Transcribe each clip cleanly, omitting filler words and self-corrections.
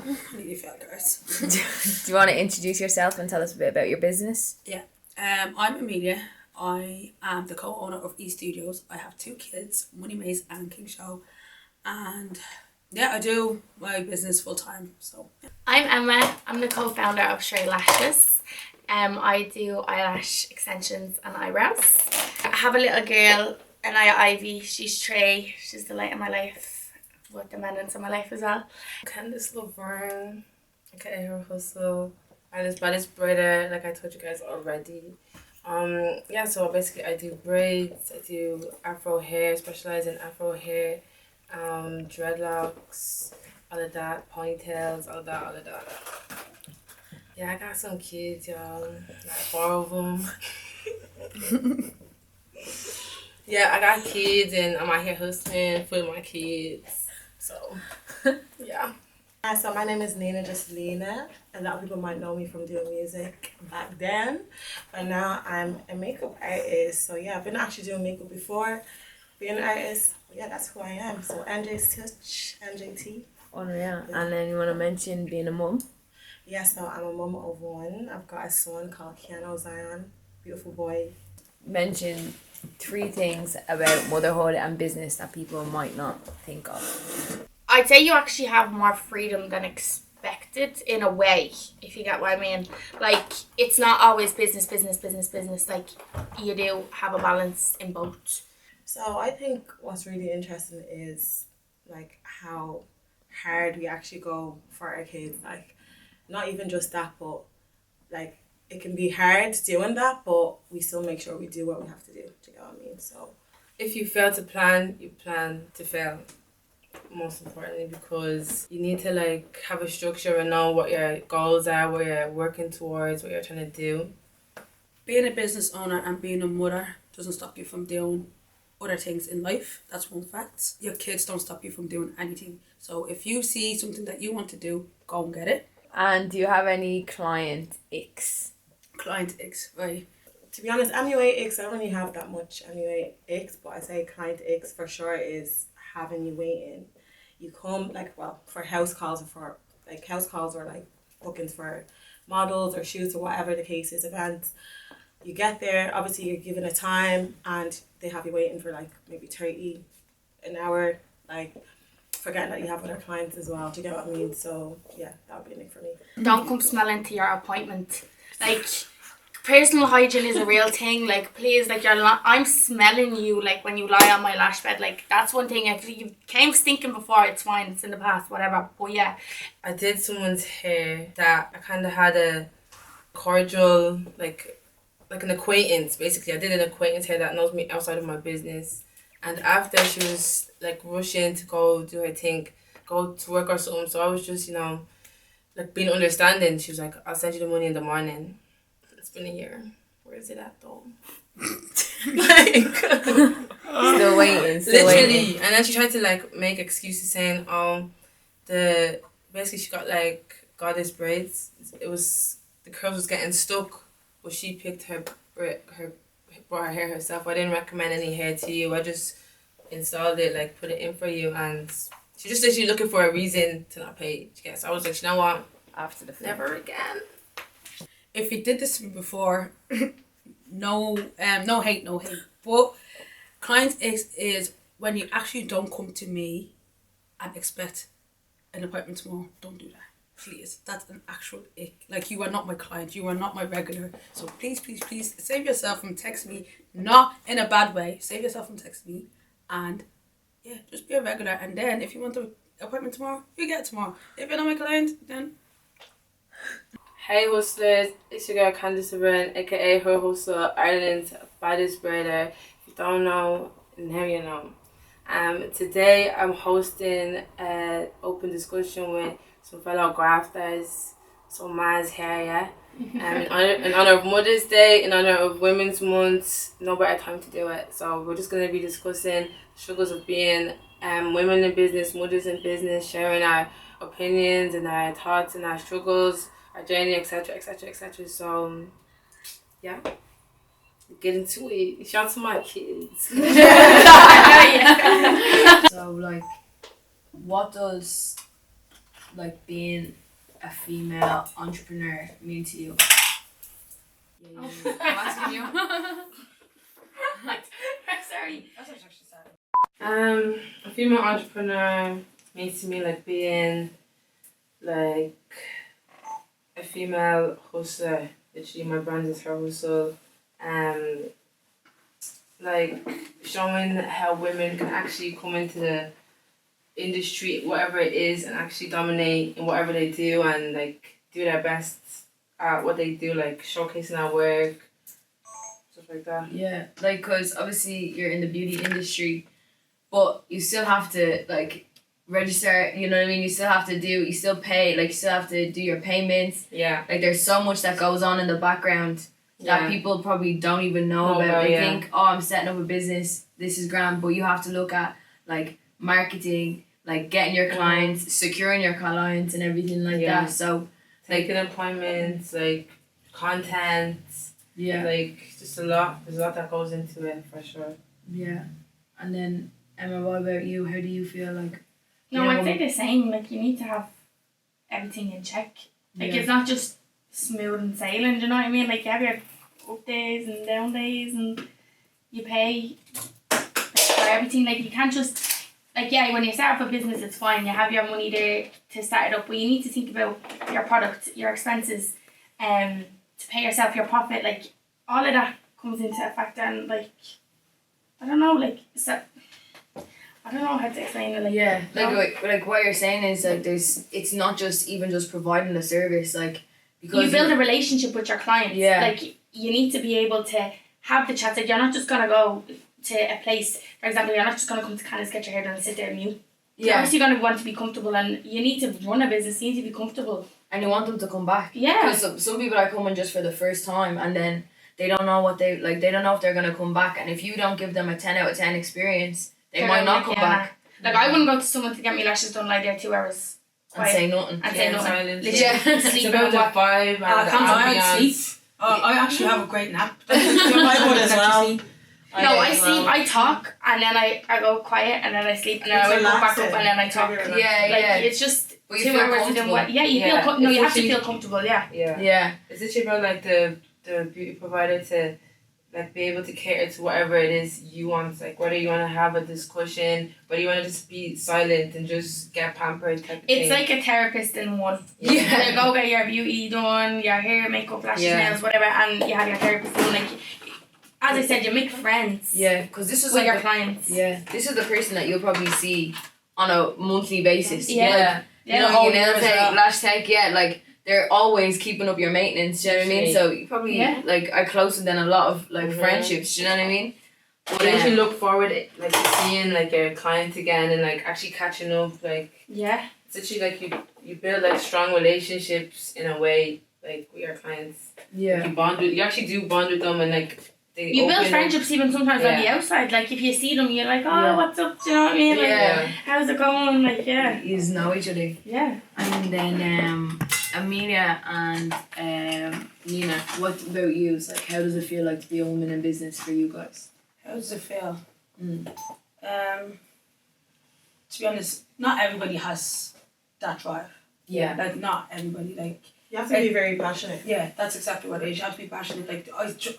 Completely failed, guys. Do you want to introduce yourself and tell us a bit about your business? Yeah. I'm Amelia. I am the co-owner of E Studios. I have 2 kids, Money Maze and King Show. And yeah, I do my business full time. So yeah. I'm Emma. I'm the co-founder of Stray Lashes. I do eyelash extensions and eyebrows. I have a little girl, Anaya Ivy. She's Trey. She's the light of my life, with the man in my life as well. Candice Laverne, aka her hustle, and this baddest braider, like I told you guys already. So basically I do braids, I do afro hair, specialize in afro hair, dreadlocks, all of that, ponytails, all of that. Yeah, I got some kids, y'all, like 4 of them. Yeah, I got kids and I'm out here hustling for my kids, so yeah. So my name is Nina, just Lena. A lot of people might know me from doing music back then, but now I'm a makeup artist. So yeah, I've been actually doing makeup before being an artist. Yeah, that's who I am. So NJ's Touch, NJT. Unreal. Yeah. And then you want to mention being a mum? Yeah, so I'm a mum of 1. I've got a son called Keanu Zion. Beautiful boy. Mention 3 things about motherhood and business that people might not think of. I'd say you actually have more freedom than expected in a way, if you get what I mean. Like, it's not always business. Like, you do have a balance in both. So I think what's really interesting is like how hard we actually go for our kids. Like, not even just that, but like it can be hard doing that, but we still make sure we do what we have to do. Do you know what I mean? So if you fail to plan, you plan to fail. Most importantly, because you need to like have a structure and know what your goals are, what you're working towards, what you're trying to do. Being a business owner and being a mother doesn't stop you from doing other things in life. That's one fact. Your kids don't stop you from doing anything. So if you see something that you want to do, go and get it. And do you have any client icks? Client icks, right? To be honest, MUA icks, I don't really have that much MUA icks, but I say client icks for sure is having you waiting. You come for house calls or like bookings for models or shoots or whatever the case is, events. You get there, obviously you're given a time and they have you waiting for like maybe 30 an hour, like forgetting that you have other clients as well. Do you get what I mean? So yeah, that would be an ick for me. Don't come smelling to your appointment. Like, personal hygiene is a real thing. Like, please, like, I'm smelling you, like, when you lie on my lash bed. Like, that's one thing. If you came stinking before, it's fine. It's in the past, whatever. But yeah. I did someone's hair that I kind of had a cordial, like an acquaintance, basically. I did an acquaintance hair that knows me outside of my business. And after, she was, like, rushing to go do her thing, go to work or something. So I was just, like, being understanding. She was like, I'll send you the money in the morning. It's been a year. Where is it at though? Still waiting. Literally. And then she tried to like make excuses saying, basically she got like goddess braids. It was, the curls was getting stuck, but she picked brought her hair herself. I didn't recommend any hair to you. I just installed it, like put it in for you, and she just said she's looking for a reason to not pay. Yes, I was like, you know what? After the film. Never again. If you did this to me before, no hate. But client is when you actually don't come to me and expect an appointment tomorrow. Don't do that, please. That's an actual ick. Like, you are not my client. You are not my regular. So please save yourself from texting me. Not in a bad way. Save yourself from texting me, and yeah, just be a regular. And then if you want the appointment tomorrow, you get it tomorrow. If you're not my client, then. Hey hustlers, it's your girl Candice Laverne, aka Her Hustler, Ireland's baddest braider. If you don't know, now you know. Today I'm hosting an open discussion with some fellow grafters, some Maz here, yeah. In honor of Mother's Day, in honor of Women's Month, no better time to do it. So we're just going to be discussing the struggles of being women in business, mothers in business, sharing our opinions and our thoughts and our struggles, our journey, etc. So yeah, get into it. Shout out to my kids. So like, what does like being a female entrepreneur mean to you? Yeah, I'm asking you. Sorry. That's what actually sad. A female entrepreneur means to me like being like a female hustler. Literally, my brand is her hustle. Like showing how women can actually come into the industry, whatever it is, and actually dominate in whatever they do, and like do their best at what they do, like showcasing our work, stuff like that. Yeah, like, because obviously you're in the beauty industry, but you still have to, like, register, you know what I mean? You still pay, like, you still have to do your payments. Yeah. Like, there's so much that goes on in the background that people probably don't even know Oh, about. well, They yeah. think, oh, I'm setting up a business, this is grand, but you have to look at, like, marketing, like, getting your clients, securing your clients and everything like Yeah. that. So, Taking appointments, like content, yeah. like just a lot. There's a lot that goes into it for sure. Yeah. And then, Emma, what about you? How do you feel like? No, Yeah, I'd say the same. Like, you need to have everything in check. Like, Yeah. it's not just smooth and sailing, do you know what I mean? Like, you have your up days and down days, and you pay for everything. Like, you can't just, like, yeah, when you start up a business, it's fine. You have your money there to start it up, but you need to think about your product, your expenses, to pay yourself your profit. Like, all of that comes into effect, and, like, I don't know, like, so, I don't know how to explain it. Like, Yeah, you know? like what you're saying is like it's not just even just providing a service, like, because You build a relationship with your clients. Yeah. Like, you need to be able to have the chats. Like, you're not just gonna go to a place, for example, you're not just gonna come to Canada's, get your hair done and sit there and mute. You're yeah, obviously gonna want to be comfortable, and you need to run a business, you need to be comfortable. and you want them to come back. Yeah. Because some people are coming just for the first time, and then they don't know what they like. They don't know if they're gonna come back, and if you don't give them a 10 out of 10 experience, they They're might gonna not be come like, back Like, I wouldn't go to someone to get me lashes done, lie there 2 hours and quiet say nothing. and say Yeah, nothing. silence. Literally Yeah. It's sleep about and the what. vibe and I the can't I sleep. ambiance. I actually have a great nap. I would as well. No, I sleep, I talk, and then I go quiet, and then I sleep, and then I wake up back up, and then I talk. Relaxing. Yeah, Like, yeah. it's just But you 2 feel hours and then comfortable. what? Yeah, you Yeah. feel, no, you have to Especially- feel comfortable, yeah. Yeah. Yeah, It's literally about like the beauty provider to like be able to cater to whatever it is you want. Like whether you want to have a discussion, whether you want to just be silent and just get pampered type of It's thing. like a therapist in one. Yeah. You go get your beauty done, your hair, makeup, lashes, Yeah. nails, whatever, and you have your therapist done. Like, as I said, you make friends yeah. Because this is with like your clients. yeah, this is the person that you'll probably see on a monthly basis. Yeah. Like, Yeah. you know, whole your nail year as tech, well. lash tech, yeah, like they're always keeping up your maintenance, do you know what I mean? So you probably Yeah. like are closer than a lot of like Mhm. friendships, do you know what I mean? But You usually look forward like to seeing like your client again and like actually catching up. Like Yeah. it's actually like you build like strong relationships in a way like with your clients. yeah. You actually do bond with them and like they You build open up. friendships even sometimes on the Yeah. outside. Like, if you see them, you're like, oh, Yeah. what's up? Do you know what I mean? Like, Yeah. how's it going? Like, yeah. You just know each other. Yeah. And then Amelia and Nina, what about you? It's like, how does it feel like to be a woman in business for you guys? How does it feel? Mm. To be honest, not everybody has that drive. Yeah. Like, not everybody. Like, You have to be very passionate. yeah, that's exactly what it is. You have to be passionate. Like,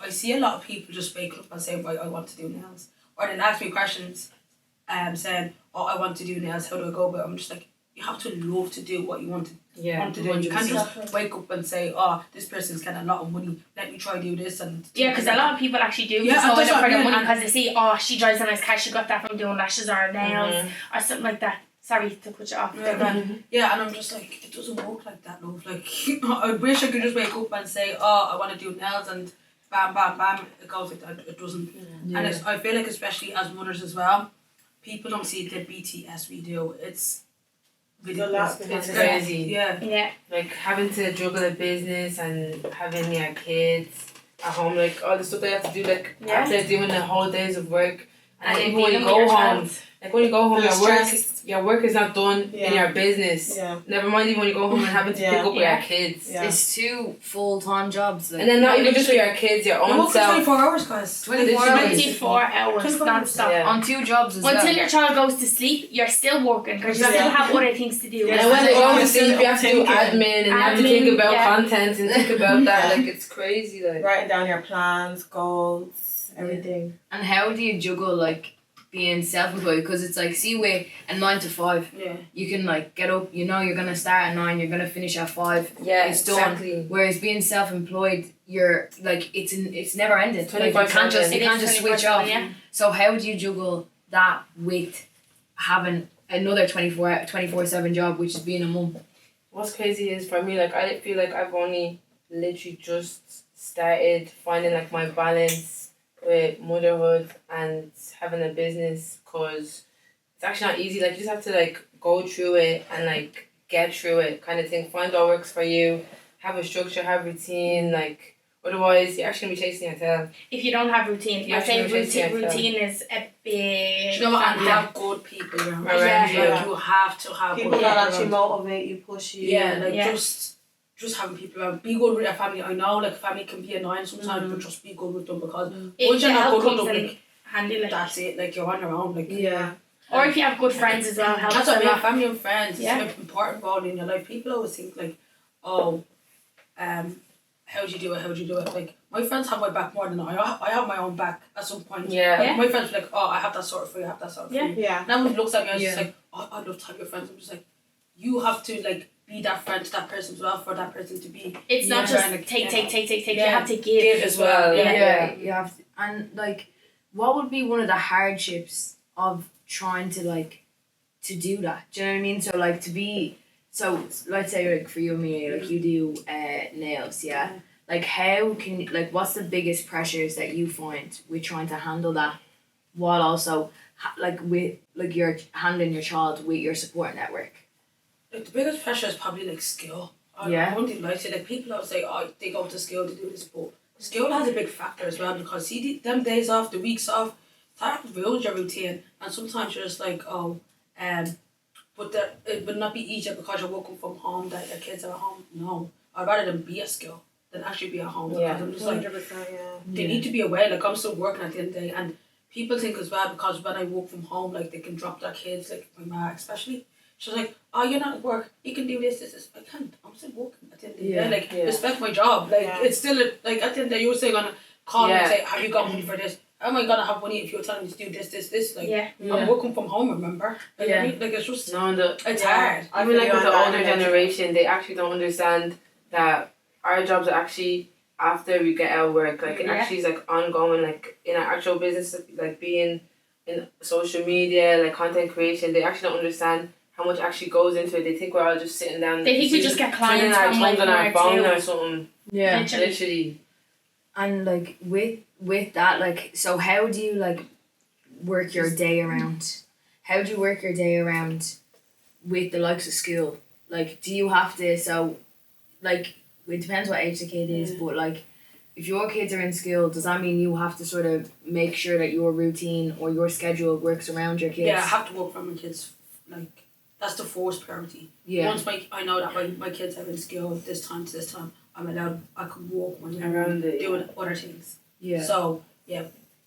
I see a lot of people just wake up and say, right, I want to do nails. Or then ask me questions saying, oh, I want to do nails, how do I go about it? I'm just like, you have to love to do what you want to Yeah. want to do. You can't 100%. just wake up and say, oh, this person's getting a lot of money, let me try do this. And Yeah, because a lot of people actually do Yeah, just go in that's for what I the mean, money and- because they see, oh, she drives a nice car, she got that from doing lashes or nails or something like that. Sorry to put you off. Yeah, and I'm just like, it doesn't work like that, love. Like, I wish I could just wake up and say, oh, I want to do nails, and bam, bam, bam, it goes like that. It doesn't. Yeah. And I feel like, especially as mothers as well, people don't see the BTS we do. It's The last bit it's of crazy. Yeah. Yeah. Like having to juggle a business and having your kids at home, like all the stuff they have to do, like Yeah. after doing the whole days of work, And And even when you being go with your home, child. like when you go home, You're stressed. your work is not done in Yeah. your business. Yeah. Never mind even when you go home and having to Yeah. pick up with Yeah. your kids. Yeah. It's 2 full-time jobs. Like, And then not even just for your kids, your You own work for self. 24 hours, guys. 24 Literally. hours. 24 hours 24 hours. non-stop. Yeah. On 2 jobs as Until well. your child goes to sleep, you're still working because you Yeah. still have other things to do. Yeah. And then when they go to sleep, you have to do Thinking. admin and you have to Admin, think about yeah. content and think about that. Yeah. Like, it's crazy. Like, Writing down your plans, goals, everything. And how do you juggle like being self-employed? Because it's like, see, with a 9 to 5, Yeah. you can like get up. You know, you're gonna start at 9. You're gonna finish at 5. yeah, It's done. exactly. Whereas being self-employed, you're like it's never ending. Like, you 24/7. can't just It is switch 24/7, off. yeah. So how do you juggle that with having another 24/7 job, which is being a mum? What's crazy is for me, like, I feel like I've only literally just started finding like my balance with motherhood and having a business, because it's actually not easy. Like, you just have to like go through it and like get through it, kind of thing. Find what works for you, have a structure, have routine. Like, otherwise you're actually gonna be chasing your tail. If you don't have routine, You I have to say know chase routine, yourself. routine is a big. Do you know what? And factor. have good people around. Around Yeah. you. Like, you have to have People good that people actually around. motivate you, push you. Yeah, like Yeah. just having people around. Be good with your family. I know like family can be annoying sometimes, but just be good with them, because If once the you're not help good with comes them, in like, handy, like. that's it. Like, you're on your own. Like, Yeah. Or if you have good friends as well, helps that's what I a mean. lot. Family and friends. Yeah. It's an important role in your life. People always think like, oh, how'd you do it? How'd you do it? Like, my friends have my back more than I have my own back at some point. Yeah. Like, my friends be like, oh, I have that sorted for you. I have that sorted for you. Yeah. And everyone looks at me and Yeah. just like, oh, I love to have your friends. I'm just like, you have to like be that friend to that person as well, for that person to be. It's not Yeah. just Like, take. You Yeah. have to give. Give as well. Yeah, you have to. And like, what would be one of the hardships of trying to like to do that? Do you know what I mean? So like, to be, so let's say like for you and me, like you do nails, yeah. Like, how can, like, what's the biggest pressures that you find with trying to handle that, while also like with like you're handling your child with your support network? Like, the biggest pressure is probably like skill. Yeah. I don't even like to, like, people always say, oh, they go to school to do this, but skill has a big factor as well, because see them days off, the weeks off, that ruins your routine, and sometimes you're just like, oh, but that it would not be easier because you're working from home, that your kids are at home. No, I'd rather them be at school than actually be at home, because Yeah. I'm just like, 100%, yeah. they need to be aware. Like, I'm still working at the end of the day, and people think as well, because when I work from home, like, they can drop their kids, like my ma especially. She's like, oh, you're not at work, you can do this. I can't. I'm still working at the end of the Yeah. day. Like, Yeah. respect my job. Like, Yeah. it's still like at the end of the day, you're still gonna call me Yeah. and say, have you got money for this? Am I gonna have money if you're telling me to do this? Like, Yeah. I'm working from home. Remember? Like, Yeah. I mean, like, it's just No, it's Yeah. hard. I even feel like you with on the that older energy. generation, they actually don't understand that our jobs are actually after we get out of work. Like, it Yeah. actually is like ongoing, like in our actual business, like being in social media, like content creation. They actually don't understand how much actually goes into it. They think we're all just sitting down. They think we just get clients twiddling our from like thumbs on our one phone or or two. something. Yeah. Literally. Literally. And like with that, like, so how do you like work your day around? How do you work your day around with the likes of school? Like, do you have to, so like, it depends what age the kid is, but like, if your kids are in school, does that mean you have to sort of make sure that your routine or your schedule works around your kids? Yeah, I have to work for my kids. Like, that's the first priority. Yeah. Once I know that my kids have in school this time to this time, I'm allowed, I can walk when they're Around it, doing other things. Yeah. So, yeah,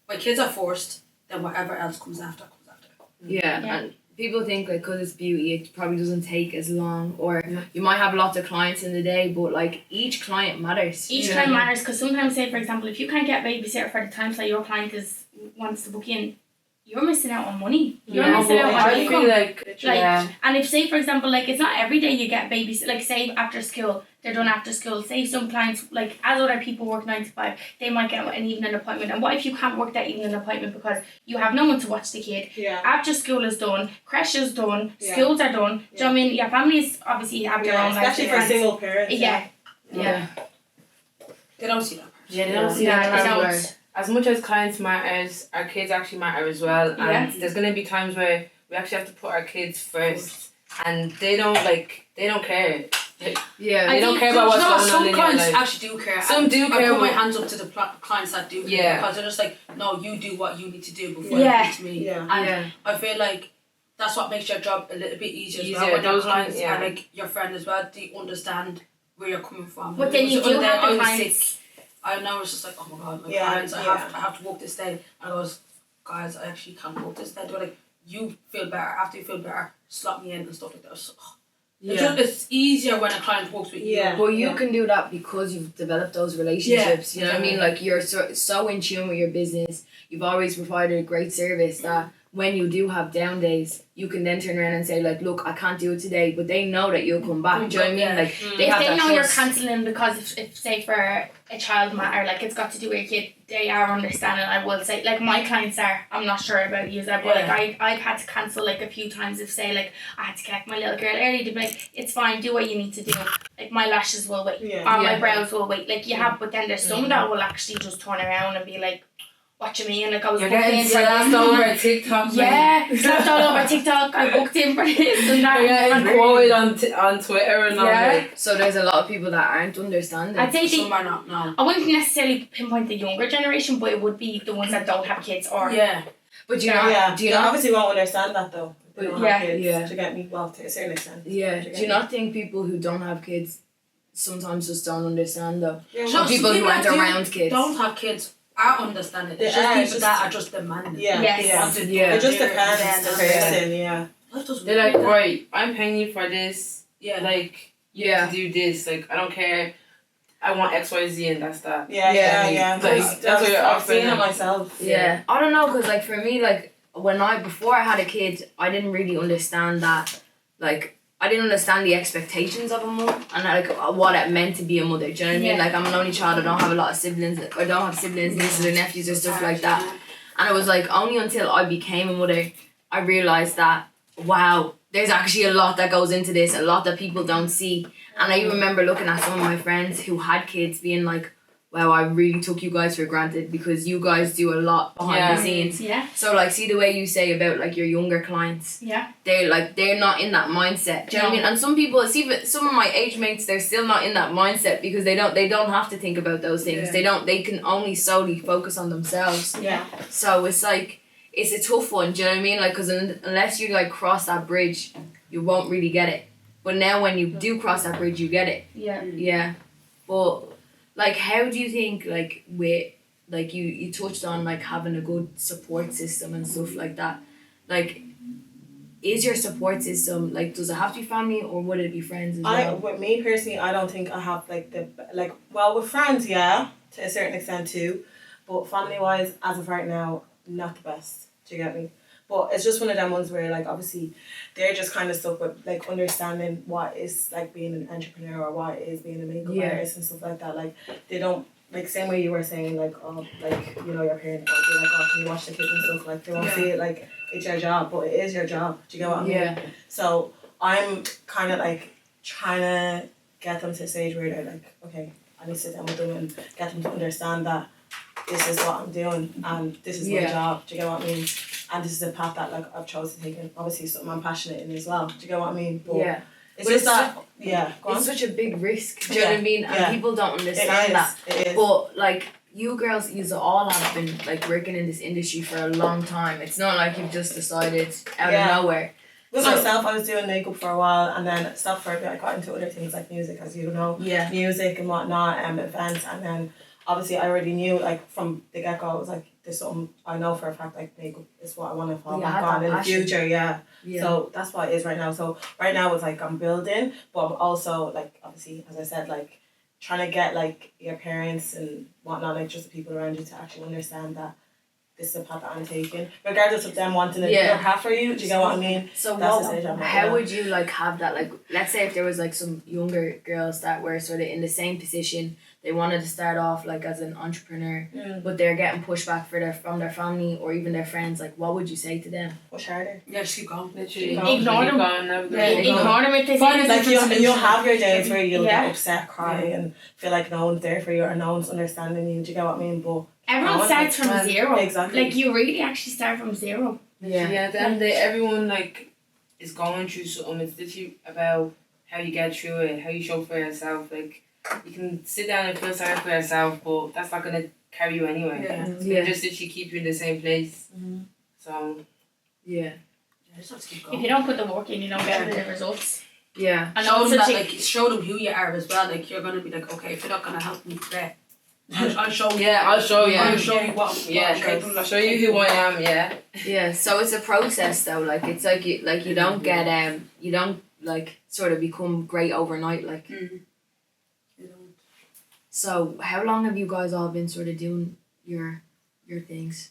my kids are first, then whatever else comes after. Yeah, Yeah. and people think like, because it's beauty, it probably doesn't take as long, or you might have lots of clients in the day, but like, each client matters. Each you know client what I mean? matters, because sometimes, say for example, if you can't get a babysitter for the time that your client wants to book in, you're missing out on money. You're Yeah, missing but out on I income. feel like, Like, yeah. and if, say for example, like, it's not every day you get babies, like, say after school, they're done after school. Say some clients, like, as other people work 9 to 5, they might get an evening appointment. And what if you can't work that evening appointment because you have no one to watch the kid? Yeah. After school is done, creche is done, Yeah. schools are done. Do you know what I mean? Your families obviously have their Yeah, own lives. especially for single parents. Yeah. Yeah. They don't see that person. Yeah, they don't see Yeah, that they part don't. where, as much as clients matters, our kids actually matter as well. Yeah. And there's gonna be times where we actually have to put our kids first, and they don't care. Yeah, I they don't think- care about what's No, going on some in your clients life. actually do care. Some do I care, put my but- hands up to the clients that do care Yeah. because they're just like, no, you do what you need to do before Yeah. you come to me. Yeah. And Yeah. I feel like that's what makes your job a little bit easier as well. Easier, When your those clients ones, yeah. are like your friend as well, they understand where you're coming from. But then Like, you the other do day, have I the was clients. sick. I know it's just like, oh my god, my Yeah, clients, I yeah. have to walk this day. And I goes, guys, I actually can't walk this day. They were like, you feel better. After you feel better, slot me in and stuff like that. I was like, oh. It's easier when a client walks with Yeah. you. But you can do that because you've developed those relationships. You know what I mean? Like you're so in tune with your business. You've always provided a great service that when you do have down days, you can then turn around and say like, look, I can't do it today, but they know that you'll come back. Do you know what I mean? Yeah. Like they If have they that know you're trust. cancelling because if say for a child matter, like it's got to do with your kid, they are understanding. I will say, like my clients are, I'm not sure about you, but like I've had to cancel like a few times if say like I had to collect my little girl early, to be like, it's fine, do what you need to do. Like my lashes will wait, Yeah. or my Yeah. brows will wait. Like you have, but then there's some that will actually just turn around and be like, what you mean? Like I was You're booked getting in for slapped over TikTok. Yeah, slapped all over TikTok. I booked in for this and that. You're getting quoted on Twitter and all Yeah. that. So there's a lot of people that aren't understanding. I'd say Some the, are not, no. I wouldn't necessarily pinpoint the younger generation, but it would be the ones that don't have kids or Yeah. But do you know? Yeah. Do you They not? obviously won't understand that though. They don't Yeah. have kids. Yeah. To get me, well, to a certain extent. Yeah. Do you Do you not think people who don't have kids sometimes just don't understand though? Yeah, Or No, people some who aren't that around kids. don't have kids are understanding. It's They just are, people it's just- that are just demanding. Yeah. Yes. Yeah. Want to Yeah. It just do depends then the and person. Yeah. Life doesn't They're work like, that. right, I'm paying you for this. Yeah. Like, you Yeah. have to do this. Like, I don't care. I want X, Y, Z, and that's that. Yeah. Yeah. Yeah. Like, That's that's what you're I've seen offering it them. myself. Yeah, I don't know, cause like for me, like before I had a kid, I didn't really understand that, like I didn't understand the expectations of a mum and like what it meant to be a mother. Do you know what I mean? Yeah. Like I'm an only child. I don't have a lot of siblings, or don't have siblings, nieces or nephews or stuff like that. And it was like only until I became a mother, I realized that wow, there's actually a lot that goes into this, a lot that people don't see. And I remember looking at some of my friends who had kids, being like, wow, I really took you guys for granted because you guys do a lot behind the scenes. Yeah, So like, see the way you say about like your younger clients, yeah. they're not in that mindset. Do you know what I mean? And some people, it's even some of my age mates, they're still not in that mindset because they don't have to think about those things. Yeah. They can only solely focus on themselves. Yeah. So it's like, it's a tough one. Do you know what I mean? Like, cause unless you like cross that bridge, you won't really get it. But now when you do cross that bridge, you get it. Yeah. Yeah. But like, how do you think like with like you touched on like having a good support system and stuff like that, like is your support system like, does it have to be family or would it be friends as well? With me personally, I don't think I have well with friends, yeah, to a certain extent too, but family wise, as of right now, not the best. Do you get me? But it's just one of them ones where like obviously they're just kind of stuck with like understanding what is like being an entrepreneur or what is being a makeup artist and stuff like that. Like they don't, like same way you were saying like like you know your parents won't be like, oh, can you watch the kids and stuff, like they won't see it like it's your job, but it is your job. Do you get what I mean? Yeah. So I'm kind of like trying to get them to a stage where they're like, okay, I need to sit down with them and get them to understand that this is what I'm doing and this is my job. Do you get what I mean? And this is a path that like I've chosen to take, and obviously something I'm passionate in as well. Do you get what I mean? But Yeah. it's But just it's that go on. It's such a big risk. Do you know what I mean? And Yeah. people don't It understand is. that. It is. But like you girls, you all have been like working in this industry for a long time. It's not like you've just decided out Yeah. of nowhere. With So- myself, I was doing makeup for a while and then stopped for a bit. I got into other things like music, as you know. Yeah. Music and whatnot, events, and then obviously I already knew like from the get go, I was like, there's something I know for a fact like makeup is what I want to fall You back had on that in the passion. future, yeah. Yeah. So that's what it is right now. So right now it's like I'm building, but I'm also like obviously, as I said, like trying to get like your parents and whatnot, like just the people around you to actually understand that this is the path that I'm taking, regardless of them wanting a Yeah. different path for you. Do you get what I mean? So That's the stage I'm at, how yeah. would you like have that, like let's say if there was like some younger girls that were sort of in the same position, they wanted to start off like as an entrepreneur, but they're getting pushback from their family or even their friends, like what would you say to them? Push harder. Yeah, just keep going. Literally. Ignore them. Ignore them if they say Like there's you'll have your days where you'll Yeah. get upset, cry, and feel like no one's there for you or no one's understanding you. Do you get what I mean? But Everyone no, starts from well, zero. exactly. Like you really actually start from zero. Yeah. Yeah, at the end of the day, everyone like is going through something. It's literally about how you get through it, how you show for yourself. Like, you can sit down and feel sorry for yourself, but that's not gonna carry you anywhere. Yeah. It's gonna just literally keep you in the same place. So Yeah. Just have to keep If going. you don't put the work in, you don't get the results. Yeah. And Show also them that, to- like, show them who you are as well. Like, you're gonna be like, okay, if you're not gonna help me today, I'll show you. yeah, I'll show you. I'll show you what I'm Yeah, capable I'll of. show you who I am. Yeah. Yeah. So it's a process though. Like it's like you don't get you don't like sort of become great overnight. Like You know. so, how long have you guys all been sort of doing your things?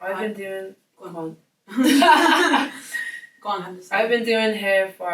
I've been doing. Go on. Go on, Candice. I've been doing hair for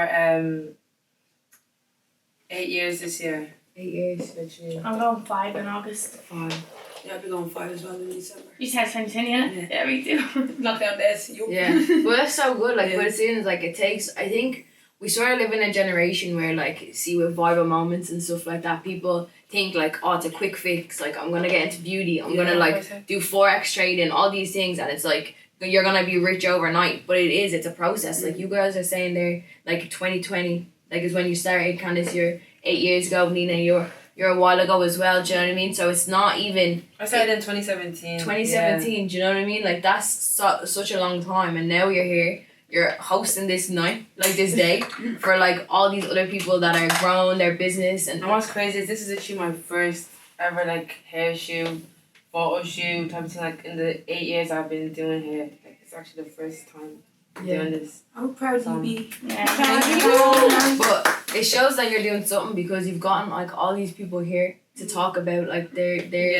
8 years this year. 8 years. Literally. I'm going 5 in August. 5. Yeah, I'll be going 5 as well in December. You said 2010, yeah? Yeah, we do. Lockdown days. You. Yeah. Well, that's so good. Like, Yeah. but as soon as like it takes, I think we sort of live in a generation where like, see with viral moments and stuff like that, people think like, oh, it's a quick fix. Like, I'm gonna get into beauty. I'm gonna like do forex trading, all these things, and it's like you're gonna be rich overnight. But it's a process. Like you guys are saying there, like 2020, like is when you started. Candice, you're 8 years ago. Nina, you're a while ago as well. Do you know what I mean? So it's not even. I started in 2017. 2017, do you know what I mean? Like that's such a long time, and now you're here. You're hosting this night, like this day, for like all these other people that are growing their business and And what's crazy is this is actually my first ever like hair shoot, photo shoot type of thing. Like in the 8 years I've been doing hair, like it's actually the first time doing this. I'm proud of you. Yeah. But it shows that you're doing something because you've gotten like all these people here to talk about like their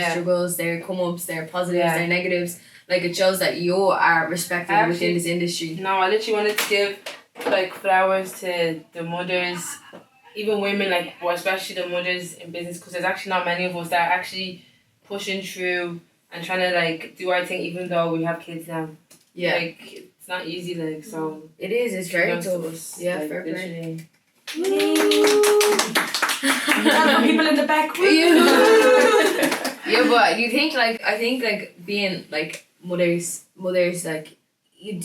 struggles, their come ups, their positives, their negatives. Like it shows that you are respected within this industry. No, I literally wanted to give like flowers to the mothers, even women, like well, especially the mothers in business, because there's actually not many of us that are actually pushing through and trying to like do our thing, even though we have kids now. Yeah. Like it's not easy, like so. It is. It's very kudos to tough. us, Yeah, like, fair play. literally. People in the back. Yeah, but you think like I think like being like mothers like you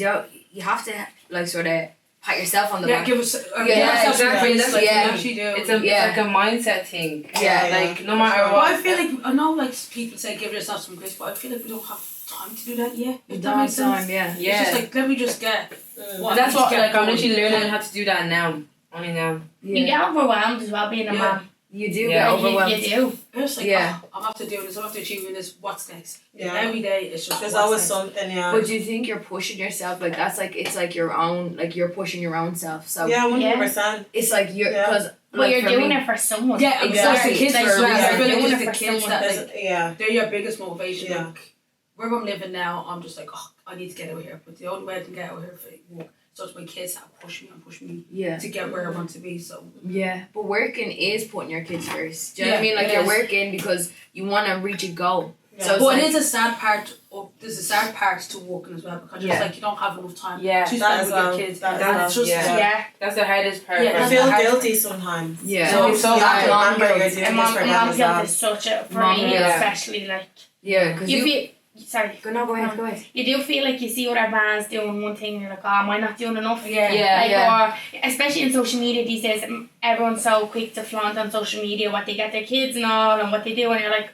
have to like sort of pat yourself on the back. Give us. Yeah, exactly. That's what you actually do. It's like a mindset thing. Yeah. Like no matter But what. I feel like I know like people say give yourself some grace, but I feel like we don't have time to do that yet. You If don't that makes have sense. time, yeah. Yeah. It's just like let me just get. And that's what like I'm literally learning how to do that now. Only now. You get overwhelmed as well being a mom. You do Yeah. get Like, overwhelmed. you do. It's like Yeah. I'm after doing this. I'm after achieving this. What's next? Yeah. Every day it's just. There's what's always next. something, yeah. But do you think you're pushing yourself? Like that's like it's like your own like you're pushing your own self. So Yeah, 100%. it's like you're Yeah. because But you're doing it for someone. Yeah, Exactly. exactly. The kids Like, as well. yeah. I feel like Doing it's it the for kids someone. that like Yeah. they're your biggest motivation. Yeah. Like where I'm living now, I'm just like, oh, I need to get out here. But the only way I can get out here for work, so it's my kids that push me and push me yeah. to get where I want to be. So Yeah, but working is putting your kids first. Do you know what I Yeah, mean? Like it you're is. working because you want to reach a goal. Yeah. So it's but like, it is a sad part. There's a sad part to working as well because Yeah. it's like you don't have enough time Yeah, to that spend as with well. your kids. That as And well. it's just Yeah. Yeah. That's the hardest part. Yeah, I that's feel the hard- guilty sometimes. Yeah. So, So you have to mom remember guilt. you're doing And this mom, for and them mom as guilt well. is such a, for Mom me guilt. especially, like, yeah, because you feel, sorry. Go ahead. You do feel like you see other bands doing one thing and you're like, oh, am I not doing enough? Yeah. Like, Yeah. or especially in social media these days, everyone's so quick to flaunt on social media what they get their kids and all and what they do, and you're like,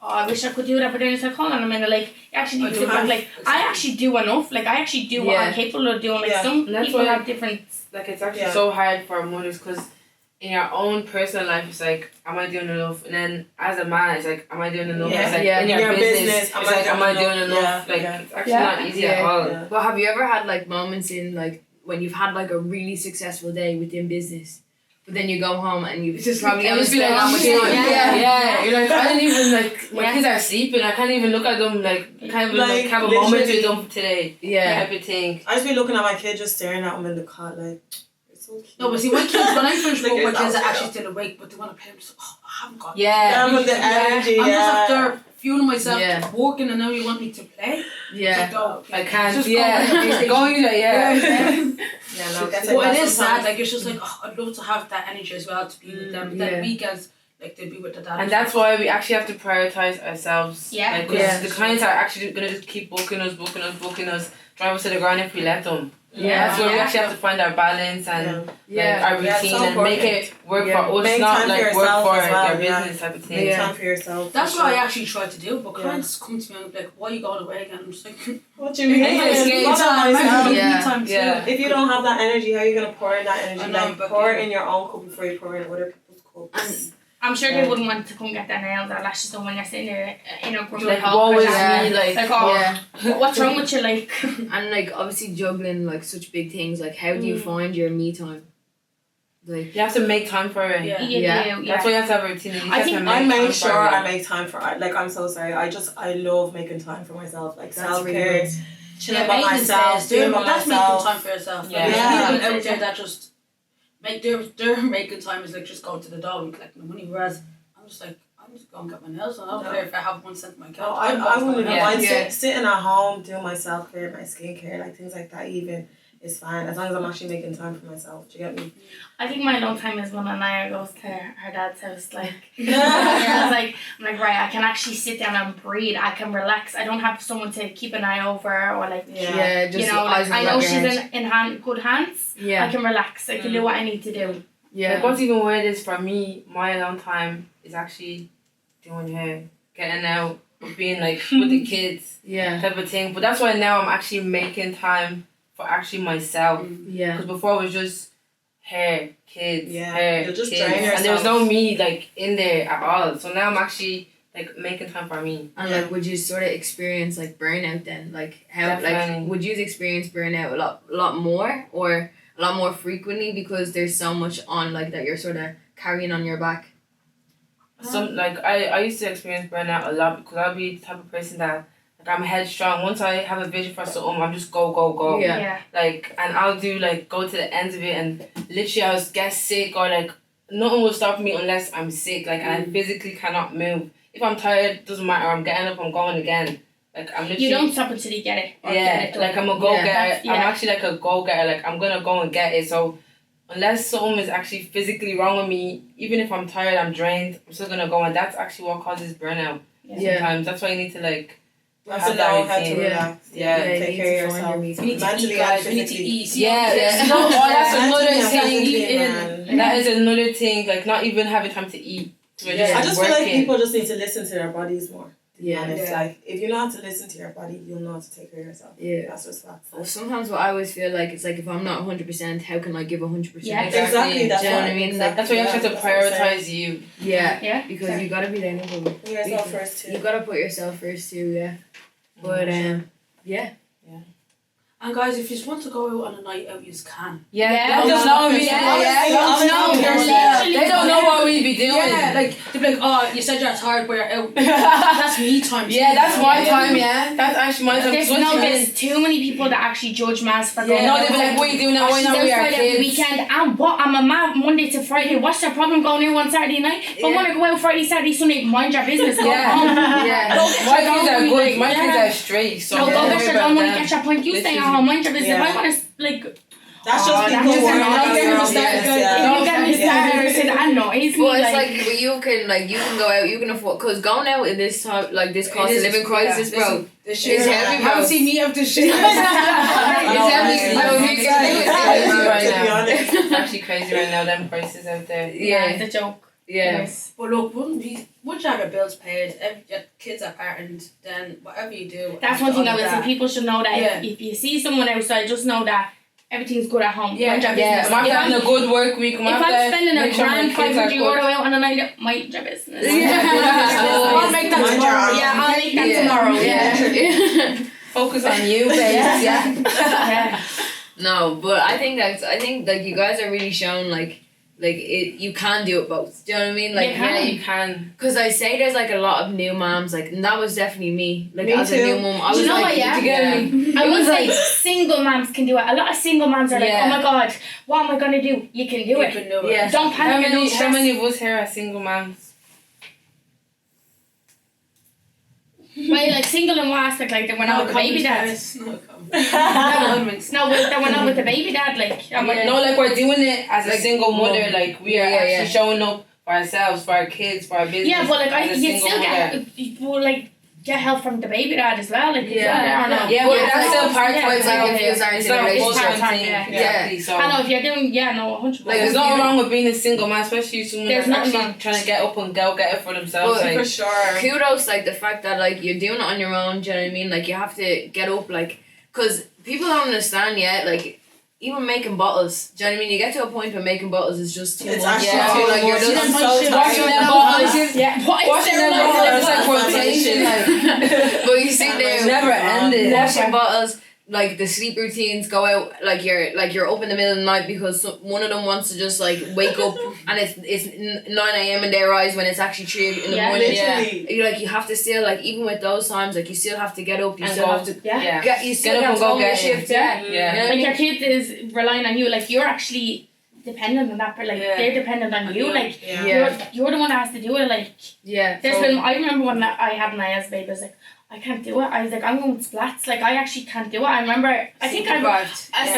oh, I wish I could do that, but then it's like, hold on a minute, like, you actually need to look back, like, I actually do enough, like, I actually do what I'm capable of doing, like, Yeah. some And that's people why- have different, Like it's actually Yeah. so hard for mothers because in your own personal life it's like, am I doing enough? And then as a man it's like, am I doing enough? Yeah. It's like Yeah. in your Your business, business, it's like, am I doing enough? Yeah. Like Yeah. it's actually Yeah. not easy at Yeah. all. Yeah. But have you ever had like moments in like when you've had like a really successful day within business, but then you go home and you just probably like- haven't I just feel spent like, that much shit, time. yeah. You're like, I didn't even like, my Yeah. kids are sleeping, I can't even look at them, like, can't even Like, have a moment literally. with them today. Yeah. Type of thing. I just be looking at my kid just staring at him in the cot like, it's so cute. No, but see, my kids, when I finish Like, work, my it's kids are outside. actually still awake, but they want to play. I'm just like, oh, I haven't got. Yeah. Yeah, with the energy, I'm just up yeah. there fueling myself, Yeah. working, and now you want me to play? Yeah. Don't. I can't, Just yeah. go. Going there, yeah. Yeah, no, that's But like it that is sad. sometimes. Like it's just like, oh, I'd love to have that energy as well to be with them. Then Yeah. weekends, like they'd be with their dad. And that's why we actually have to prioritize ourselves. Yeah. Like, 'cause Yeah. the clients are actually gonna just keep booking us, drive us to the ground if we let them. That's where we actually have to find our balance and like our Yeah, it's routine so and make important. it work for us, Make not time for like work yourself for as well, your business type of thing. Make time for yourself. That's for what I sure. actually try to do, but clients come to me and be like, why are you going away again? I'm just like, What do you mean? Yeah. Not on myself. Yeah. time too. Yeah. If you don't have that energy, how are you gonna pour in that energy? I know, Like but pour yeah. in your own cup before you pour in other people's cups. And I'm sure they wouldn't want to come get their nails or lashes done when you're sitting there in a group Like, like, what was Yeah. me like? oh, what's wrong with you, like? And like obviously juggling like such big things. Like how do you find your me time? Like You have to make time for it. Yeah. Yeah. That's why you have to have a routine. You I have think to I make time make sure for it. I make time for art. Like I'm so sorry. I love making time for myself. Like That's self really care, good. chilling by myself, doing by that's making myself. time for yourself. Yeah. Like, Yeah. there's people out there that just their making time is like just going to the dog and collecting the money, whereas I'm just like, I'm just going to get my nails done. I don't care if I have 1 cent in my account. No, I wouldn't even Yeah. mind Yeah. sitting at home doing my self care, my skincare, like things like that. Even is fine as long as I'm actually making time for myself. Do you get me? I think my alone time is when Anaya goes to her dad's house. Like, Yeah. I'm like, right, I can actually sit down and breathe. I can relax. I don't have someone to keep an eye over or like, Yeah, just you know, like, eyes on I the know back of she's your head. in good hands. I Yeah. can relax. I can do what I need to do. Yeah. Like what's even weird is for me, my alone time is actually doing hair, getting out, being like with the kids, Yeah. type of thing. But that's why now I'm actually making time for actually myself. Yeah. Because before it was just hair, kids, Yeah, hair, you'll just kids, drain and there was yourself. no me like in there at all. So now I'm actually like making time for me. And like, would you sort of experience like burnout then? Like how Definitely. like would you experience burnout a lot more or a lot more frequently because there's so much on like that you're sort of carrying on your back? Some like I used to experience burnout a lot because I'll be the type of person that like I'm headstrong. Once I have a vision for something, I'm just go. Yeah. Like, and I'll do like go to the ends of it, and literally I'll get sick or like nothing will stop me unless I'm sick. Like, and I physically cannot move. If I'm tired, doesn't matter. I'm getting up. I'm going again. Like I'm literally. You don't stop until you get it. Or Yeah, get it done. like I'm a go getter. That's- I'm actually like a go getter. Like I'm gonna go and get it. So unless something is actually physically wrong with me, even if I'm tired, I'm drained, I'm still gonna go, and that's actually what causes burnout. Yeah. Sometimes that's why you need to like. You have to Have that know how to routine. relax. Yeah. you Take need care to of find yourself. your me time. We need to Mentally eat, and guys. We need to physically. eat. Yeah, Yes. no, that's another Mentally and thing. physically, man. That is another thing. Like not even having time to eat. We're Yeah. I just feel like working. people just need to listen to their bodies more. Yeah. And it's Yeah. like if you know how to listen to your body, you'll know how to take care of yourself. Yeah. That's just facts. Sometimes what I always feel like it's like if I'm not 100%, how can I give 100%? Yeah. Exactly. That's Do you know what what I mean? Like, That's why you actually have to that's what I'm saying. prioritize you. Yeah. Yeah. Because Sorry. you gotta be there number one. Put yourself first too. You gotta put yourself first too, yeah. But yeah. And guys, if you just want to go out on a night out, you can. Yeah. They don't know me. Honestly, No, honestly, they're yeah. literally They don't know what we be doing. Yeah, like they'll be like, oh, you said you're tired, but you're out. That's me time. Yeah, that's my Yeah. time, yeah. That's actually my time. There's too many people that actually judge Maz for going No, out. they'll be like, what are you doing now? Why She's not we are outside every kids? weekend. And what? I'm a man Monday to Friday. What's the problem going out on Saturday night? If I want to go out Friday, Saturday, Sunday, mind your business. Go Yeah. home. Yeah. Go get My your kids dog are when good. you My like- kids yeah. are straight. So No, go don't get worry your about dog when you them. get your point. You stay at Literally. home, mind your business. Yeah. If I want to like. That's just Oh, people that's just worrying annoying. about Get me themselves, started. yeah. If you get me started, it annoys me. But it's like but you can go out, you can afford because going out in this time like this cost of living crisis, bro. This It's year, heavy, I haven't bro. seen me out this year. It's heavy, bro. You can do it. Crazy right To be now. honest. It's actually crazy right now. Them prices out there. Yeah, Yeah, it's a joke. yeah. Yes. But look, once you have your bills paid, your kids are parent, then whatever you do. That's one thing I would that. say. People should know that Yeah. if you see someone outside, just know that everything's good at home. Yeah, Mind your Yeah, business. I'm after If having a good work week. if I'm spending a grand €500 out on a night out, mind your business. I'll make that Mind your tomorrow. own. Yeah, I'll make that Yeah. tomorrow. Yeah. Focus on you, babe. Yeah. Yeah. No, but I think like you guys are really showing like it you can do it both. Do you know what I mean? Like You can. Yeah, you can. because I say there's like a lot of new moms like and that was definitely me. Like Me as too. a new mom, I Do was you know like, what, yeah? do you get me? I would say single moms can do it. A lot of single moms are like, Yeah. oh my god, what am I gonna do? You can do You it. can do it. Yeah. Don't How panic and don't many stress. of us here are single moms? Well, like single in what aspect? Like they went out with the baby dad. No comments. No, they went out with the baby dad. Like I'm like, No, like we're doing it as a Like, single mother. mom. Like we are Yeah, actually yeah. showing up for ourselves, for our kids, for our business. yeah, but like as a you single still mother. get, well, like get help from the baby dad as well. Like, Yeah. or not. Yeah, but that's still part time. It's like if you start It's in a not a relationship. full-time Part-time, thing. yeah. Exactly. So I know if you're doing 100%. like there's nothing wrong with being a single man, especially someone There's that's nothing actually wrong. trying to get up and go get it for themselves. But Like, For sure. Kudos, like the fact that like you're doing it on your own. Do you know what I mean? Like you have to get up, like, cause people don't understand yet. Like even making bottles. Do you know what I mean? You get to a point where making bottles is just too It's much. actually So, too like you're much. just I'm so washing tired. them bottles. washing them bottles like rotation. Like But you sit there, it's never ended. washing bottles. Like the sleep routines go out, like you're up in the middle of the night because one of them wants to just like wake up and it's 9 a.m. in their eyes when it's actually 3 in the Yeah, morning. Literally. You have to still, like, even with those times, like you still have to get up, you And still go. have to Yeah. you still Get up have and to go go your get it. shift. Yeah. Yeah. You know what I Like mean? your kid is relying on you. Like you're actually dependent on that, but like Yeah. they're dependent on you. Like Yeah. you're the one that has to do it. Like Yeah. there's been. I remember when I had my as baby. I was like, I can't do it. I was like, I'm going with splats. Like I actually can't do it. I remember. I think I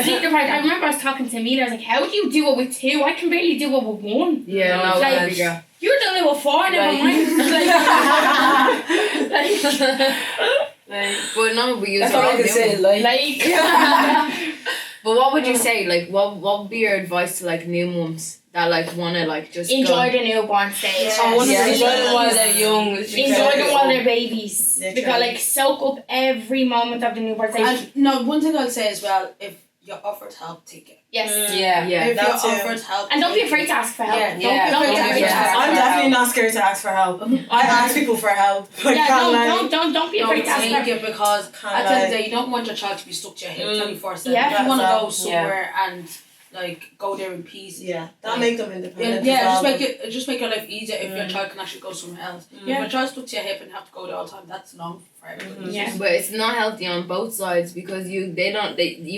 sleep deprived. I remember I was talking to Mina. I was like, how do you do it with 2? I can barely do it with 1. Yeah, no, Like, baby girl. You're doing it with 4. Never Like- mind. Like, But no, we use that's our all I own can say. doing. Like But what would you say? Like, what would be your advice to like new mums that like wanna like just enjoy go? the newborn stage. I wanna Yeah. enjoy them while they're young. Enjoy them while they're babies. Literally. Because like soak up every moment of the newborn stage. And no, one thing I'll say as well, if you're offered help, take it. Yes. Yeah. Yeah. If that you're too. offered help, And don't be take afraid it. to ask for help. Yeah, Don't, yeah. don't be Yeah. afraid to Yeah. ask I'm for definitely help. not scared to ask for help. I ask people for help. Like, Yeah, can't lie. don't be Don't afraid to ask take for help. it because Can't at the end of the lie. day, you don't want your child to be stuck to your hip 24/7. Yeah. If you want to That's go all. somewhere and like go there in peace. Yeah, that'll make them independent. Yeah, as well. just make your life easier if your child can actually go somewhere else. If your child's stuck to your hip and have to go there all the time, that's long for everybody. Yeah. But it's not healthy on both sides because you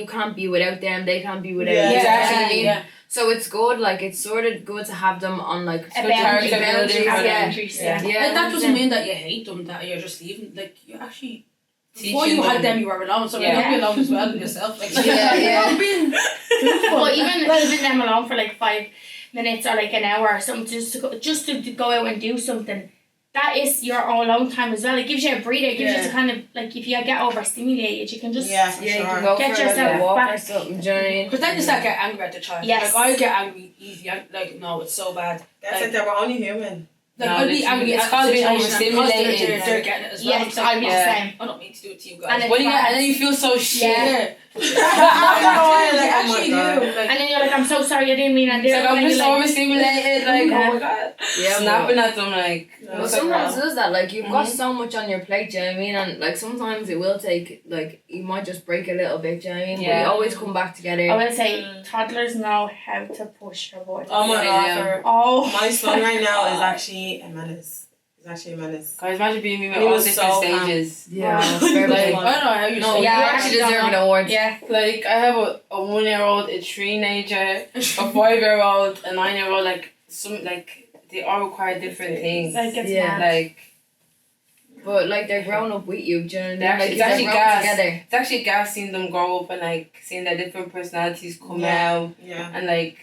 can't be without them, they can't be without Yeah, you. exactly. Yeah. So it's good, like it's sort of good to have them on like A good boundary. boundaries. Have Yeah. boundaries, Yeah. yeah. Yeah. And that doesn't 100%. mean that you hate them, that you're just leaving. Like you actually before Teaching you had them. them, you were alone, so Yeah. you're not be alone as well with yourself. Like Yeah, yeah. you're being truthful. But even them alone for like 5 minutes or like an hour or something, just to go out and do something. That is your own alone time as well. It gives you a breather. It gives you to kind of like if you get overstimulated, you can just Yeah, for Yeah, you sure. can go Get for like yourself a walk or back. something, do you know what I mean? Because then you start getting angry at the child. Yes. Like I get angry easy. Like no, it's so bad. That's like that we're only human. Like No, I'll be literally, angry it's at called the being situation and because overstimulated. they're getting it as well. Yes, It's like, I'll be the Yeah. same. I don't mean to do it to you And guys. it's When you bad. and then you feel so shit. Yeah. I Like, oh my actually God. do. Like, And then you're like, I'm so sorry, I didn't mean I did. It's like I'm And just you're like, overstimulated, like oh my god. Yeah, Snapping at them like But what's up, sometimes bro? it does that, like you've got Mhm. so much on your plate, do you know what I mean? And like sometimes it will take, like you might just break a little bit, do you know what I mean? But Yeah. you always come back together. I will say, toddlers know how to push their boys. Oh my Yeah. God. Oh, My son right now is actually a menace. He's actually a menace. Guys, imagine being me with And he all was different so stages. Yeah, Wow. it's very Like, I big. don't know how you No, say you Yeah, I actually don't deserve know. an award. yeah. Like I have a 1-year-old, a 3-teenager, a 5-year-old, a 9-year-old. Like some like they all require different things. Like it's Yeah. mad. Like But like they're growing up with you, do you know what I mean? They're actually- Like it's they're actually growing gas. together. it's actually gas seeing them grow up and like seeing their different personalities come Yeah. out Yeah. and like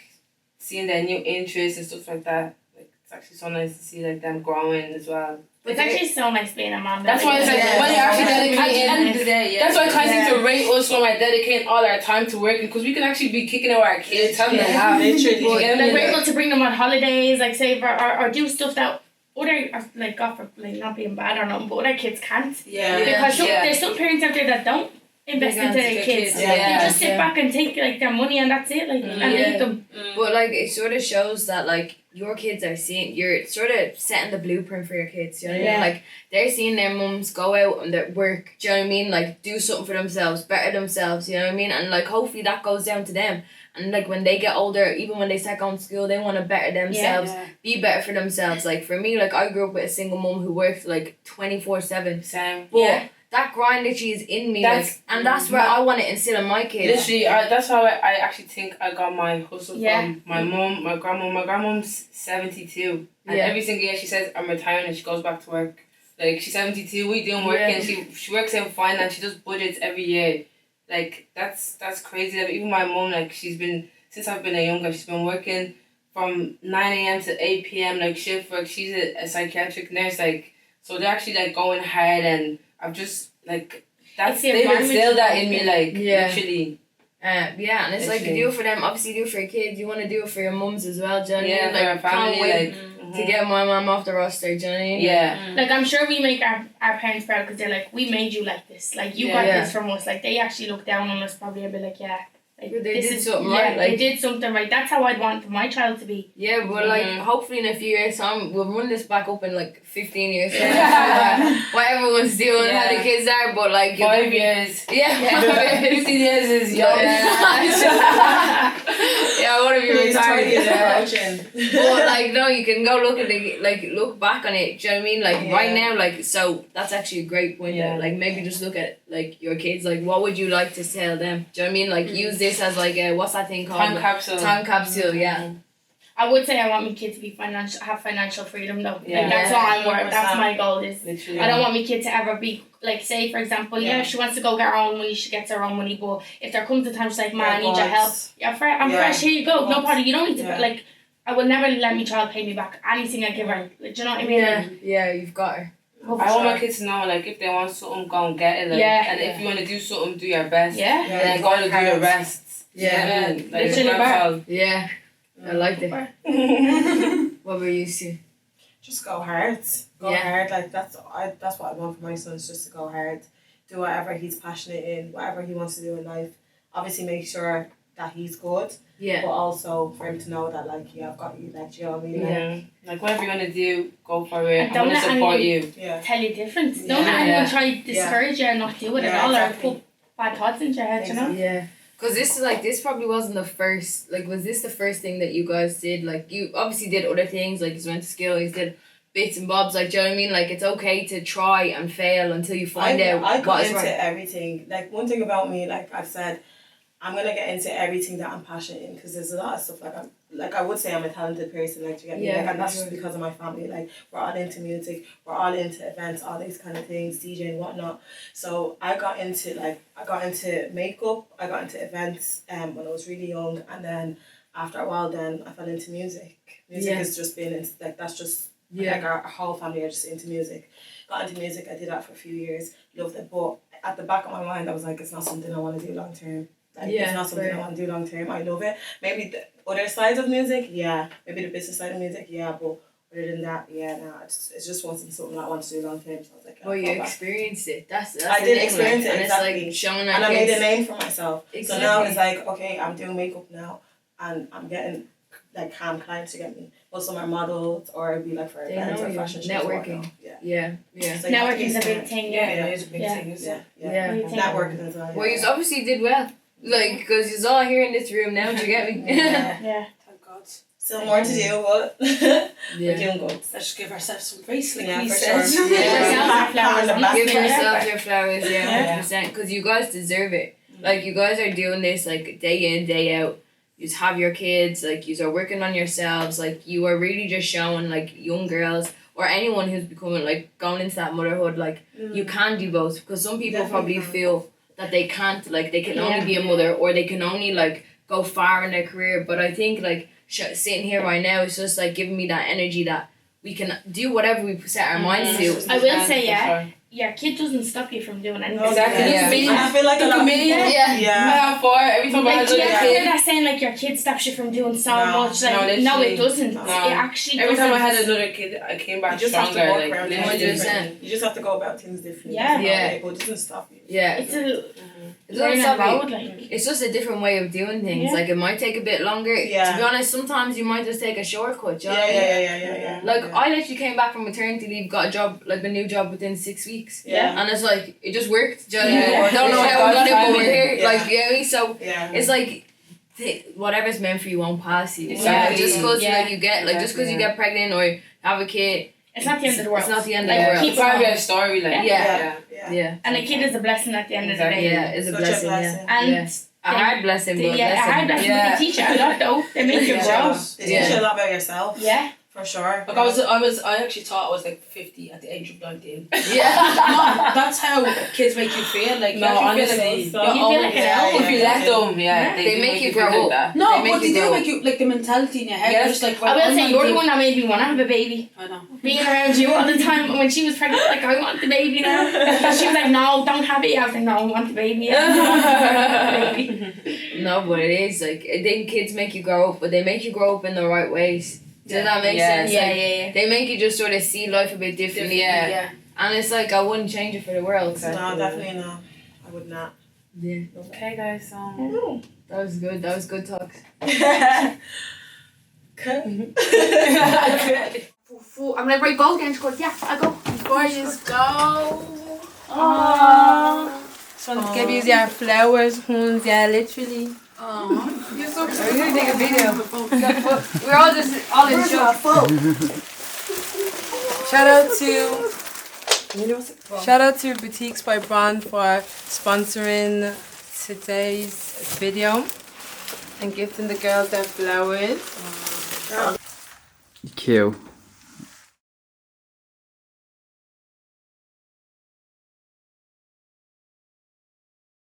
seeing their new interests and stuff like that. Like it's actually so nice to see like them growing as well. It's actually so nice being a mom. That's why it's like Yeah. when you're actually At the end of dedicating. the day, yeah. That's why I kind of Yeah. seem to rate us when we're dedicating all our time to working because we can actually be kicking out our kids, telling them Yeah. how. Literally. You get me? Like we're able to bring them on holidays, like say, or do stuff that other, like God for like not being bad or nothing, but other kids can't. Yeah. Because some, Yeah. there's some parents out there that don't invest They into can't their take kids. kids. Yeah. They just sit Yeah. back and take like their money and that's it, like and Yeah. leave them. But like it sort of shows that like your kids are seeing, you're sort of setting the blueprint for your kids, you know what I Yeah. mean? Like they're seeing their mums go out and their work, do you know what I mean? Like do something for themselves, better themselves, you know what I mean? And like hopefully that goes down to them. And like when they get older, even when they start going to school, they want to better themselves, be better for themselves. Like for me, like I grew up with a single mum who worked like 24/7. Same. But Yeah. that grind literally is in me, That's- like, and that's where I want to instill in my kids. Literally, that's how I actually think I got my hustle Yeah. from my mum, my grandma. My grandmom's 72. And Yeah. every single year she says, I'm retiring and she goes back to work. Like, she's 72, we doing work Yeah. and she works in finance, she does budgets every year. Like, that's crazy. Like, even my mum, like, she's been, since I've been a younger, she's been working from 9 a.m. to 8 p.m. like shift work. She's a psychiatric nurse, like, So they're actually like going hard, and I'm just like that's It's the they've environment instilled that you in live me, in. like Yeah. literally. Yeah, and it's like you Literally. do it for them. Obviously, you do it for your kids. You want to do it for your mums as well. Do you know what I Yeah, mean? for our Like, family, can't wait like to get my mum off the roster. Do you know what I mean? yeah. Like, I'm sure we make our parents proud because they're like, we made you like this. Like, you got Yeah. this from us. Like, they actually look down on us probably and be like, yeah. Like, They this did is, something yeah, right, like- they did something right. That's how I'd want my child to be. Yeah, but like hopefully in a few years' time we'll run this back up in like 15 years. What everyone's doing, how the kids are, but like 5 years. Yeah, 15 years is young. Yeah, I want to be Please, retired. 20 years Yeah. approaching. But like no, you can go look at the look back on it. Do you know what I mean? Like right Yeah. now, like so that's actually a great point. Yeah. Like maybe just look at like your kids. Like what would you like to tell them? Do you know what I mean? Like use this as like a what's that thing called? Time capsule. Time capsule. Yeah. I would say I want my kid to be have financial freedom though. Yeah. Like, that's what I'm worried. That's 100%. my goal is. Literally. I don't want my kid to ever be like, say for example, yeah, if she wants to go get her own money, she gets her own money. But if there comes a time she's like, "Man, I need your help. Yeah, I'm Yeah. fresh. Here you go. No problem. You don't need to Yeah. like. I will never let my child pay me back anything I give her. Like, do you know what I mean? Yeah. Yeah. You've got her. Oh, for I want my sure. kids to know, like, if they want something, go and get it. Like, Yeah. and if you want to do something, do your best. Yeah. Yeah. And then go to do your rest. Yeah. Like, Literally, that's all. Yeah. I liked it. What were you to? Just go hard. Go Yeah. hard. Like that's what I want for my son is just to go hard. Do whatever he's passionate in, whatever he wants to do in life. Obviously make sure that he's good. Yeah. But also for him to know that like I've got you, like, do you know what I mean? Like, Yeah. Like, whatever you want to do, go for it. And I'm don't going to let support anyone- you. yeah. Tell you different. Don't let Yeah. anyone Yeah. try to discourage you and not do it Yeah, at all exactly. or put bad thoughts into your head. You know. Yeah. Cause this probably wasn't the first. Like, was this the first thing that you guys did? Like, you obviously did other things. Like, you went to school. You did bits and bobs. Like, do you know what I mean? Like, it's okay to try and fail until you find out I got what is into right. everything. Like one thing about me, like I've said, I'm gonna get into everything that I'm passionate in because there's a lot of stuff I would say I'm a talented person. Like, do you get me? Yeah, Like, and that's sure. just because of my family. Like we're all into music, we're all into events, all these kind of things, DJ and whatnot. So I got into makeup. I got into events when I was really young, and then after a while, then I fell into music. Music Yeah. has just been like that's just. Yeah. Like our whole family are just into music. Got into music, I did that for a few years, loved it, but at the back of my mind I was like, it's not something I want to do long term. Like Yeah, it's not something fair. I want to do long term. I love it. Maybe the other sides of music, yeah. Maybe the business side of music, yeah, but other than that, yeah, nah, it just wasn't something I want to do long term. So I was like, Well, you fall back. experienced it. That's I the did thing, experience like, it, and exactly. it's like showing And our I made kids. a name for myself. Exactly. So now it's like, okay, I'm doing makeup now and I'm getting like clients to get me. Most of them are models or it'd be like for They events know or you. fashion shows. or Networking. whatnot. Yeah. Yeah. So you have to be Networking is a big smart. thing. Yeah, Yeah. it is a big Yeah. thing, isn't Yeah, it? yeah. Yeah. What do you think? Networking as well. Well, you yeah. obviously did well. Like, because you're all here in this room now. Do you get me? Yeah. Yeah. Thank God. Still more to do, but we're Yeah. doing good. Let's just give ourselves some grace, like Yeah, we for said. sure. Give yourself flowers, honestly. Give yourself your flowers, yeah, Yeah. 100%. Because you guys deserve it. Like, you guys are doing this, like, day in, day out. You have your kids, like, you are working on yourselves. Like, you are really just showing, like, young girls or anyone who's becoming, like, going into that motherhood, like, you can do both. Because some people Definitely probably can. feel that they can't, like, they can Yeah. only be a mother or they can only, like, go far in their career. But I think, like, sitting here right now is just, like, giving me that energy that we can do whatever we set our minds to. I will say, yeah, your kid doesn't stop you from doing anything. Exactly. Yeah. Me. And I feel like a lot of Me. people, Yeah. I yeah. have 4. Every time I Like, had do you a ever kid. hear that saying, like, your kid stops you from doing so No. much? Like, No, no, literally. it doesn't. No. It actually Every time I doesn't. had another kid, I came back You just have to stronger. walk Like, around literally. things 100%. different. You just have to go about things differently. Yeah. Yeah. But it doesn't stop you. Yeah. It's a It's learning not stopping. road, like. It's just a different way of doing things. Yeah. Like, it might take a bit longer. Yeah. To be honest, sometimes you might just take a shortcut. You know Yeah, what I mean? yeah. Like, yeah. I literally came back from maternity leave, got a job, like a new job within 6 weeks. Yeah. And it's like, it just worked. Do you know what I mean? Yeah. I don't know how I got it, but we're here. Yeah. Like, you know what I mean? So, Yeah. it's like, whatever's meant for you won't pass you. So, Exactly. just because Yeah. like, you get, like, just because you get pregnant or have a kid, It's not the end of the world. it's not the end Like, of the Yeah, world. it's part of your story, like. Yeah. Yeah. Yeah. And a kid is a blessing at the end of the Exactly. day. Yeah, it's a Such blessing. a blessing. And Yeah. A hard blessing, but yeah, a hard blessing. Yeah. They teach you a lot though. They make you Yeah. grow. They teach Yeah. you a lot about yourself. Yeah. For sure. Like I actually thought I was like 50 at the age of 19. Yeah. No, that's how kids make you feel. Like, No, you honestly. feel You feel like an elf. If you let them, They do make you feel grow like up. that. no, They make but they you do grow make you, like, the mentality in your head. Yes. You're just like, I will I'm say you're the 19. one that made me want to have a baby. I know. Being around you all the time, when she was pregnant, like, I want the baby now. And she was like, no, don't have it. I was like, no, I want the baby. Baby. No, but it is like I think kids make you grow up, but they make you grow up in the right ways. Does that make sense? Yeah, Like, yeah. They make you just sort of see life a bit differently. Yeah. And it's like I wouldn't change it for the world. No, definitely not. I would not. Yeah. Okay, guys. That was good. That was good talk. I'm like, right, go then. She goes, yeah, I'll go. Before you go. Just want to give you your flowers, hoons, yeah, literally. You're so We're gonna take a video. We're all in shock. Shout out to Boutiques by Brand for sponsoring today's video and gifting the girls their flowers. Cute.